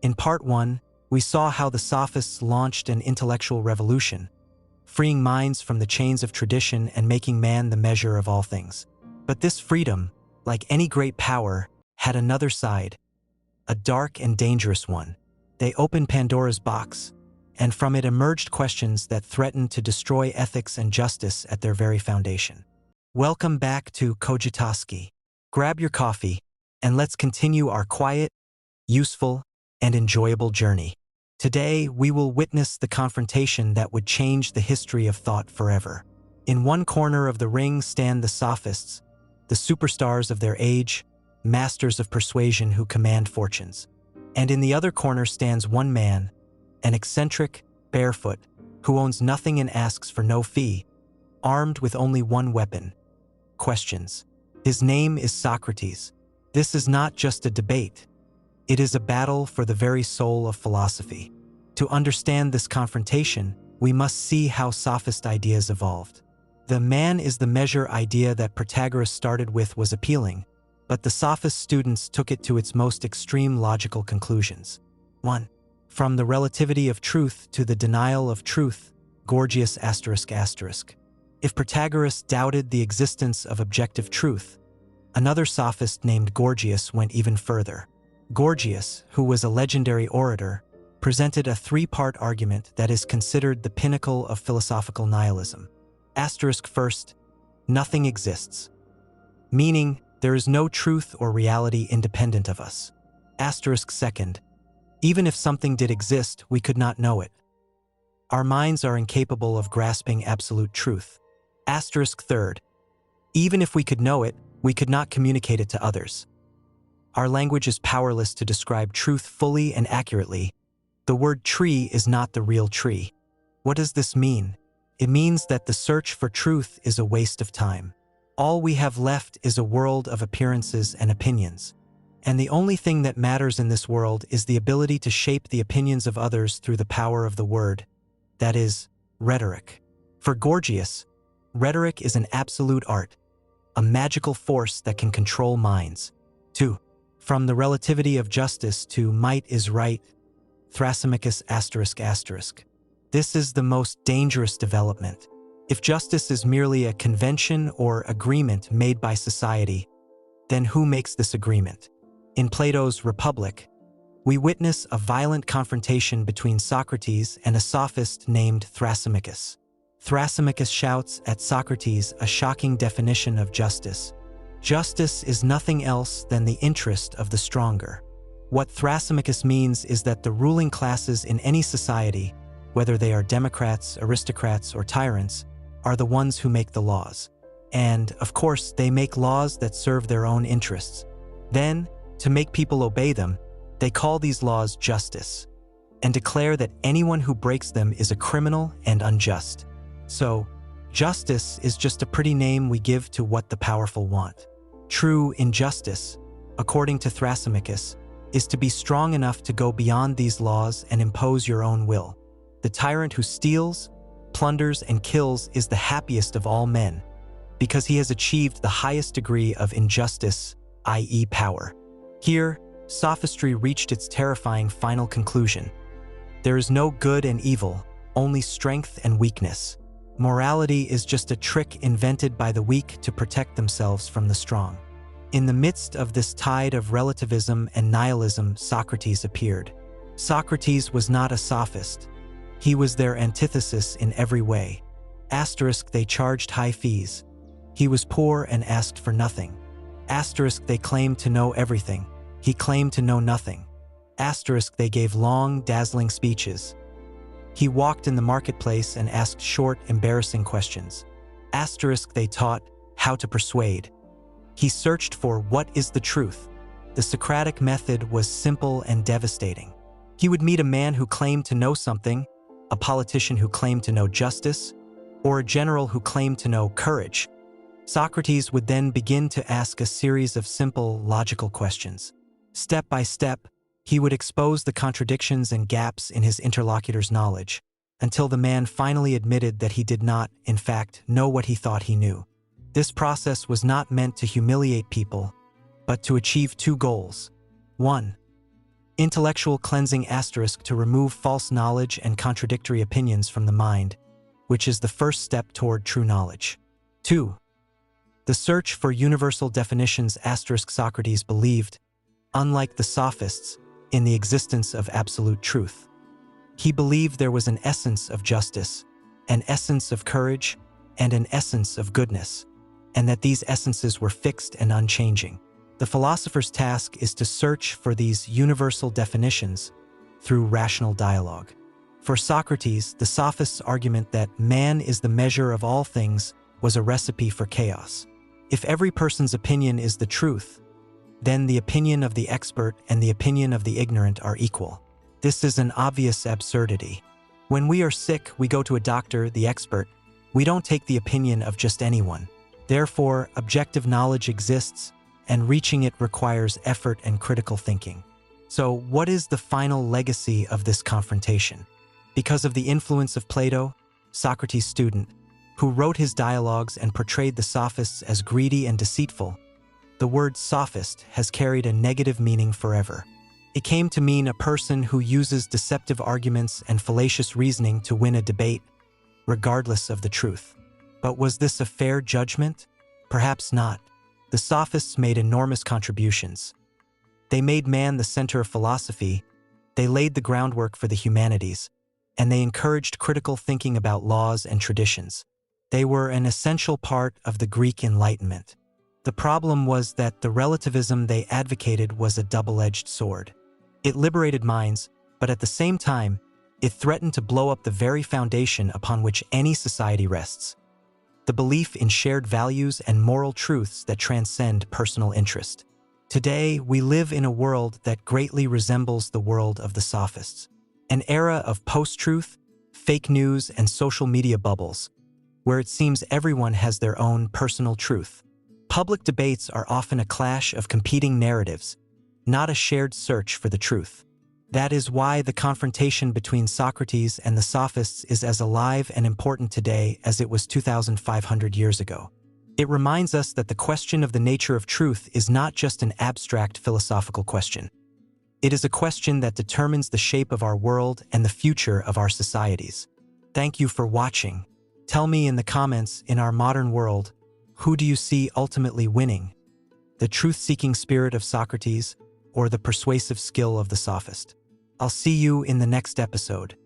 In Part 1, we saw how the Sophists launched an intellectual revolution, freeing minds from the chains of tradition and making man the measure of all things. But this freedom, like any great power, had another side, a dark and dangerous one. They opened Pandora's box, and from it emerged questions that threatened to destroy ethics and justice at their very foundation. Welcome back to Cogitoski. Grab your coffee, and let's continue our quiet, useful, and enjoyable journey. Today, we will witness the confrontation that would change the history of thought forever. In one corner of the ring stand the Sophists, the superstars of their age, masters of persuasion who command fortunes. And in the other corner stands one man, an eccentric, barefoot, who owns nothing and asks for no fee, armed with only one weapon: questions. His name is Socrates. This is not just a debate. It is a battle for the very soul of philosophy. To understand this confrontation, we must see how sophist ideas evolved. The man is the measure idea that Protagoras started with was appealing, but the sophist students took it to its most extreme logical conclusions. 1. From the relativity of truth to the denial of truth, Gorgias ****. If Protagoras doubted the existence of objective truth, another sophist named Gorgias went even further. Gorgias, who was a legendary orator, presented a three-part argument that is considered the pinnacle of philosophical nihilism. First, nothing exists, meaning there is no truth or reality independent of us. Second, even if something did exist, we could not know it. Our minds are incapable of grasping absolute truth. Third, even if we could know it, we could not communicate it to others. Our language is powerless to describe truth fully and accurately. The word tree is not the real tree. What does this mean? It means that the search for truth is a waste of time. All we have left is a world of appearances and opinions. And the only thing that matters in this world is the ability to shape the opinions of others through the power of the word, that is, rhetoric. For Gorgias, rhetoric is an absolute art, a magical force that can control minds. 2. From the relativity of justice to might is right, Thrasymachus ****. This is the most dangerous development. If justice is merely a convention or agreement made by society, then who makes this agreement? In Plato's Republic, we witness a violent confrontation between Socrates and a sophist named Thrasymachus. Thrasymachus shouts at Socrates a shocking definition of justice. Justice is nothing else than the interest of the stronger. What Thrasymachus means is that the ruling classes in any society, whether they are democrats, aristocrats, or tyrants, are the ones who make the laws. And, of course, they make laws that serve their own interests. Then, to make people obey them, they call these laws justice, and declare that anyone who breaks them is a criminal and unjust. So, justice is just a pretty name we give to what the powerful want. True injustice, according to Thrasymachus, is to be strong enough to go beyond these laws and impose your own will. The tyrant who steals, plunders, and kills is the happiest of all men, because he has achieved the highest degree of injustice, i.e. power. Here, sophistry reached its terrifying final conclusion. There is no good and evil, only strength and weakness. Morality is just a trick invented by the weak to protect themselves from the strong. In the midst of this tide of relativism and nihilism, Socrates appeared. Socrates was not a sophist. He was their antithesis in every way. They charged high fees. He was poor and asked for nothing. They claimed to know everything. He claimed to know nothing. They gave long, dazzling speeches. He walked in the marketplace and asked short, embarrassing questions. They taught how to persuade. He searched for what is the truth. The Socratic method was simple and devastating. He would meet a man who claimed to know something, a politician who claimed to know justice, or a general who claimed to know courage. Socrates would then begin to ask a series of simple, logical questions. Step by step, he would expose the contradictions and gaps in his interlocutor's knowledge, until the man finally admitted that he did not, in fact, know what he thought he knew. This process was not meant to humiliate people, but to achieve two goals. 1. Intellectual cleansing asterisk to remove false knowledge and contradictory opinions from the mind, which is the first step toward true knowledge. 2. The search for universal definitions asterisk Socrates believed, unlike the Sophists, in the existence of absolute truth. He believed there was an essence of justice, an essence of courage, and an essence of goodness, and that these essences were fixed and unchanging. The philosopher's task is to search for these universal definitions through rational dialogue. For Socrates, the Sophists' argument that man is the measure of all things was a recipe for chaos. If every person's opinion is the truth, then the opinion of the expert and the opinion of the ignorant are equal. This is an obvious absurdity. When we are sick, we go to a doctor, the expert. We don't take the opinion of just anyone. Therefore, objective knowledge exists, and reaching it requires effort and critical thinking. So, what is the final legacy of this confrontation? Because of the influence of Plato, Socrates' student, who wrote his dialogues and portrayed the Sophists as greedy and deceitful, the word sophist has carried a negative meaning forever. It came to mean a person who uses deceptive arguments and fallacious reasoning to win a debate, regardless of the truth. But was this a fair judgment? Perhaps not. The Sophists made enormous contributions. They made man the center of philosophy, they laid the groundwork for the humanities, and they encouraged critical thinking about laws and traditions. They were an essential part of the Greek Enlightenment. The problem was that the relativism they advocated was a double-edged sword. It liberated minds, but at the same time, it threatened to blow up the very foundation upon which any society rests: the belief in shared values and moral truths that transcend personal interest. Today, we live in a world that greatly resembles the world of the Sophists, an era of post-truth, fake news, and social media bubbles, where it seems everyone has their own personal truth. Public debates are often a clash of competing narratives, not a shared search for the truth. That is why the confrontation between Socrates and the Sophists is as alive and important today as it was 2,500 years ago. It reminds us that the question of the nature of truth is not just an abstract philosophical question. It is a question that determines the shape of our world and the future of our societies. Thank you for watching. Tell me in the comments, in our modern world, who do you see ultimately winning? The truth-seeking spirit of Socrates or the persuasive skill of the sophist? I'll see you in the next episode.